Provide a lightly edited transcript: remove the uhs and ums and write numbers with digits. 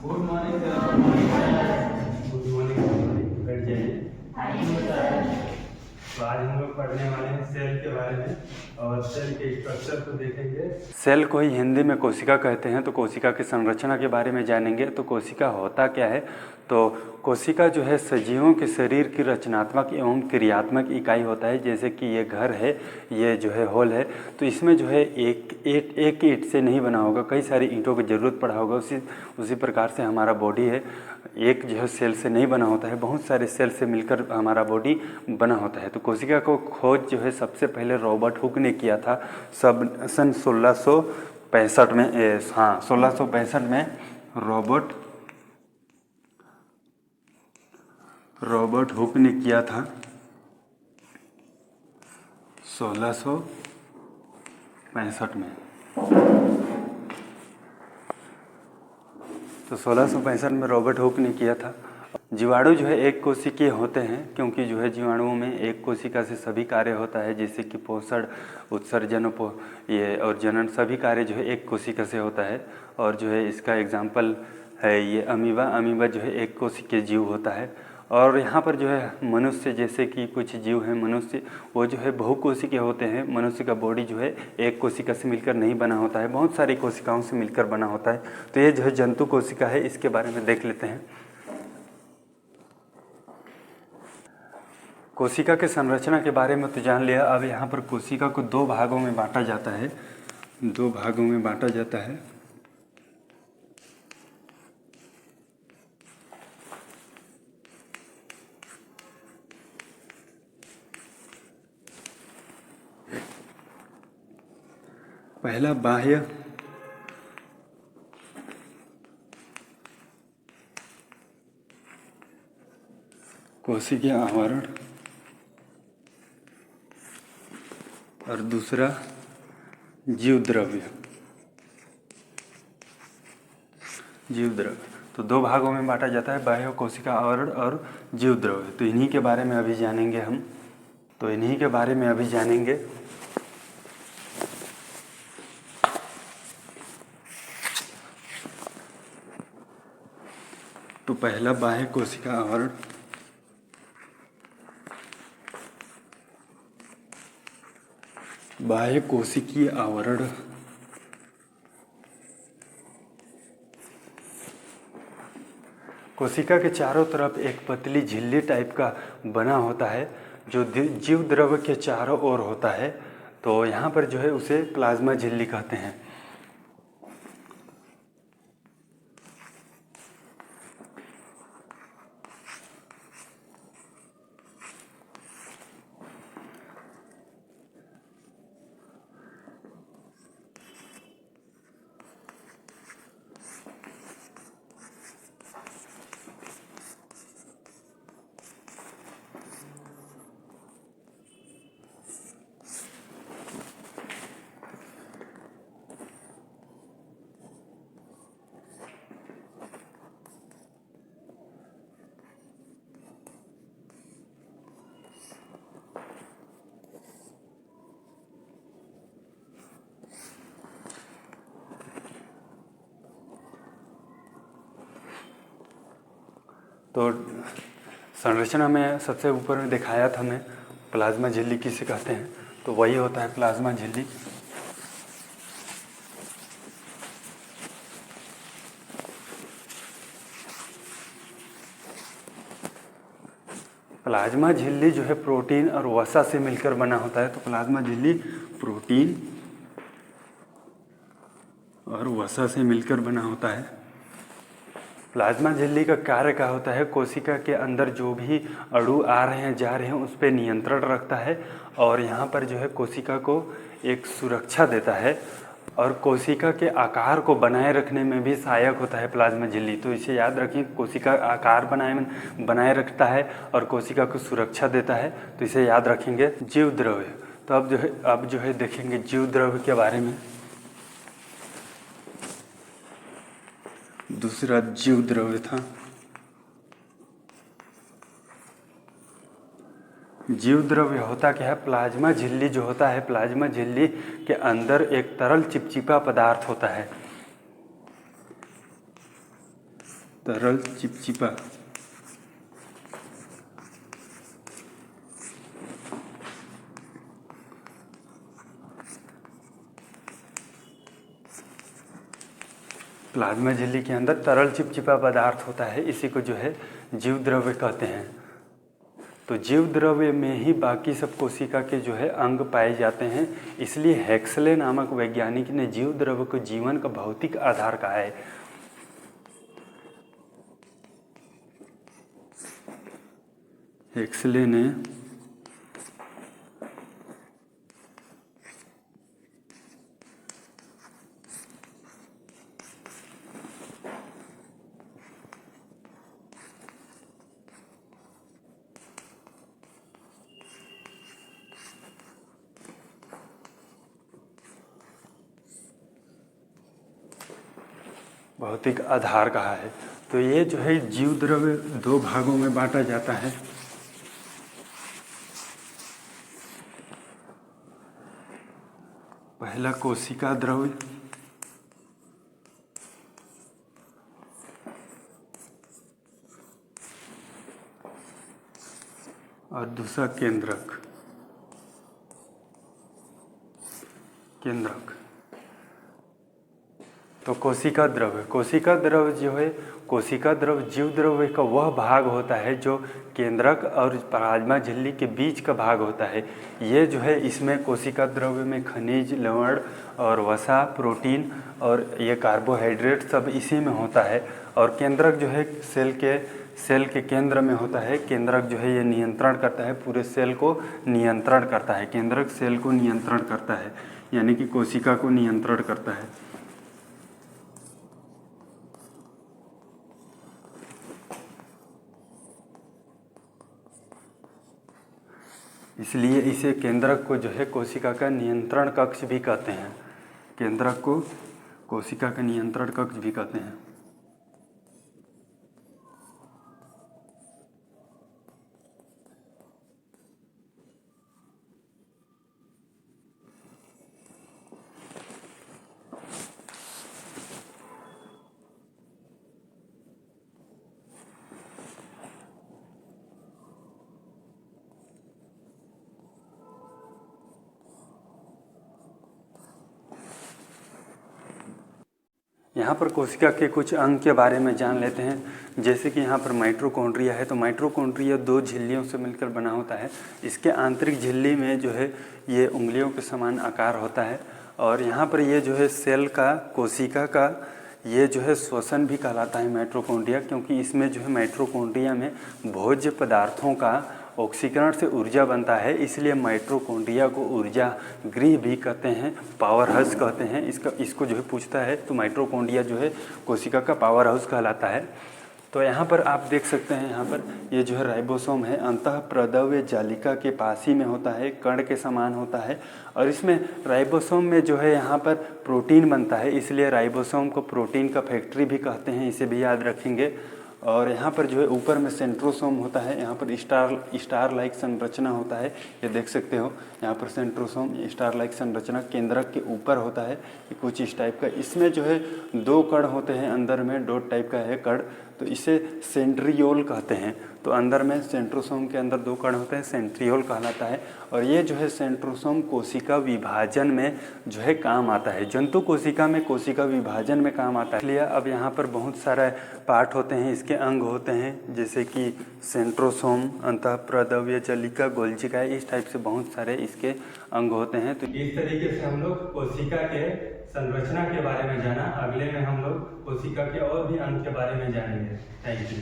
Good morning sir. Good morning sir. Good morning. बैठ जाइए। आइए सर। तो आज हम लोग पढ़ने वाले हैं सेल के बारे में और सेल के स्ट्रक्चर को देखेंगे। सेल को ही हिंदी में कोशिका कहते हैं। तो कोशिका की संरचना के बारे में जानेंगे। तो कोशिका होता क्या है? तो कोशिका जो है सजीवों के शरीर की रचनात्मक एवं क्रियात्मक इकाई होता है। जैसे कि ये घर है, ये जो है हॉल है, तो इसमें जो है एक ईंट से नहीं बना होगा, कई सारी ईंटों की ज़रूरत पड़ा होगा। उसी प्रकार से हमारा बॉडी है, एक जो है सेल से नहीं बना होता है, बहुत सारे सेल से मिलकर हमारा बॉडी बना होता है। तो कोशिका को खोज जो है सबसे पहले रॉबर्ट हुक ने किया था सन 1665 में। 1665 में रॉबर्ट हुक ने किया था 1665 में। तो 1665 में रॉबर्ट हुक ने किया था। जीवाणु जो है एक कोशिकीय होते हैं, क्योंकि जो है जीवाणुओं में एक कोशिका से सभी कार्य होता है, जैसे कि पोषण, उत्सर्जन, ये और जनन, सभी कार्य जो है एक कोशिका से होता है। और जो है इसका एग्जाम्पल है ये अमीबा जो है एक कोशिकीय जीव होता है। और यहाँ पर जो है मनुष्य, जैसे कि कुछ जीव हैं मनुष्य, वो जो है बहुकोशिकीय होते हैं। मनुष्य का बॉडी जो है एक कोशिका से मिलकर नहीं बना होता है, बहुत सारी कोशिकाओं से मिलकर बना होता है। तो ये जो है जंतु कोशिका है, इसके बारे में देख लेते हैं। कोशिका के संरचना के बारे में तो जान लिया। अब यहाँ पर कोशिका को दो भागों में बांटा जाता है। पहला बाह्य कोशिकीय आवरण और दूसरा जीव द्रव्य। तो दो भागों में बांटा जाता है, बाह्य कोशिका आवरण और जीव द्रव्य। तो इन्हीं के बारे में अभी जानेंगे हम। तो पहला बाह्य कोशिका आवरण। बाह्य कोशिकीय आवरण कोशिका के चारों तरफ एक पतली झिल्ली टाइप का बना होता है, जो जीव द्रव्य के चारों ओर होता है। तो यहाँ पर जो है उसे प्लाज्मा झिल्ली कहते हैं। तो संरचना में सबसे ऊपर में दिखाया था मैं, प्लाज्मा झिल्ली किसे कहते हैं, तो वही होता है प्लाज्मा झिल्ली। प्लाज्मा झिल्ली जो है प्रोटीन और वसा से मिलकर बना होता है। तो प्लाज्मा झिल्ली प्रोटीन और वसा से मिलकर बना होता है। प्लाज्मा झिल्ली का कार्य क्या होता है? कोशिका के अंदर जो भी अणु आ रहे हैं जा रहे हैं उस पर नियंत्रण रखता है, और यहाँ पर जो है कोशिका को एक सुरक्षा देता है, और कोशिका के आकार को बनाए रखने में भी सहायक होता है प्लाज्मा झिल्ली। तो इसे याद रखें, कोशिका आकार बनाए रखता है और कोशिका को सुरक्षा देता है, तो इसे याद रखेंगे। जीव द्रव्य। तो अब जो है देखेंगे जीव द्रव्य के बारे में। दूसरा जीव द्रव्य था जीव द्रव्य होता क्या है? प्लाज्मा झिल्ली जो होता है, प्लाज्मा झिल्ली के अंदर एक तरल चिपचिपा पदार्थ होता है। तरल चिपचिपा। प्लाज्मा झिल्ली के अंदर तरल चिपचिपा पदार्थ होता है, इसी को जो है जीव द्रव्य कहते हैं। तो जीव द्रव्य में ही बाकी सब कोशिका के जो है अंग पाए जाते हैं, इसलिए हेक्सले नामक वैज्ञानिक ने जीव द्रव्य को जीवन का भौतिक आधार कहा है। हेक्सले ने भौतिक आधार कहा है। तो ये जो है जीव द्रव्य दो भागों में बांटा जाता है। पहला कोशिका द्रव्य और दूसरा केंद्रक। तो कोशिका द्रव्य जो है, कोशिका द्रव्य जीव द्रव्य का वह भाग होता है जो केंद्रक और प्लाज्मा झिल्ली के बीच का भाग होता है। ये जो है इसमें कोशिका द्रव्य में खनिज, लवण और वसा, प्रोटीन और ये कार्बोहाइड्रेट सब इसी में होता है। और केंद्रक जो है सेल के केंद्र में होता है। केंद्रक जो है ये नियंत्रण करता है, पूरे सेल को नियंत्रण करता है। केंद्रक सेल को नियंत्रण करता है, यानी कि कोशिका को नियंत्रण करता है। इसलिए इसे केंद्रक को जो है कोशिका का नियंत्रण कक्ष भी कहते हैं। केंद्रक को कोशिका का नियंत्रण कक्ष भी कहते हैं। यहाँ पर कोशिका के कुछ अंग के बारे में जान लेते हैं। जैसे कि यहाँ पर माइटोकॉन्ड्रिया है, तो माइटोकॉन्ड्रिया दो झिल्लियों से मिलकर बना होता है। इसके आंतरिक झिल्ली में जो है ये उंगलियों के समान आकार होता है। और यहाँ पर ये जो है सेल का, कोशिका का ये जो है श्वसन भी कहलाता है माइटोकॉन्ड्रिया, क्योंकि इसमें जो है माइटोकॉन्ड्रिया में भोज्य पदार्थों का ऑक्सीकरण से ऊर्जा बनता है, इसलिए माइटोकॉन्ड्रिया को ऊर्जा गृह भी कहते हैं, पावर हाउस कहते हैं। इसको जो है पूछता है तो माइटोकॉन्ड्रिया जो है कोशिका का पावर हाउस कहलाता है। तो यहाँ पर आप देख सकते हैं, यहाँ पर ये जो है राइबोसोम है, अंतःप्रद्रव्य जालिका के पास ही में होता है, कण के समान होता है। और इसमें राइबोसोम में जो है यहाँ पर प्रोटीन बनता है, इसलिए राइबोसोम को प्रोटीन का फैक्ट्री भी कहते हैं, इसे भी याद रखेंगे। और यहाँ पर जो है ऊपर में सेंट्रोसोम होता है, यहाँ पर स्टार लाइक संरचना होता है, ये देख सकते हो। यहाँ पर सेंट्रोसोम स्टार लाइक संरचना केंद्रक के ऊपर होता है, कुछ इस टाइप का। इसमें जो है दो कण होते हैं, अंदर में डॉट टाइप का है कण, तो इसे सेंट्रियोल कहते हैं। तो अंदर में सेंट्रोसोम के अंदर दो कण होते हैं, सेंट्रियोल कहलाता है। और ये जो है सेंट्रोसोम कोशिका विभाजन में जो है काम आता है, जंतु कोशिका में कोशिका विभाजन में काम आता है। इसलिए अब यहाँ पर बहुत सारे पार्ट होते हैं, इसके अंग होते हैं, जैसे कि सेंट्रोसोम, अंतःप्रद्रव्य जालिका, गोल्जिका, इस टाइप से बहुत सारे इसके अंग होते हैं। तो इस तरीके से हम लोग कोशिका के संरचना के बारे में जाना। अगले में हम लोग कोशिका के और भी अंग के बारे में जानेंगे। Thank you.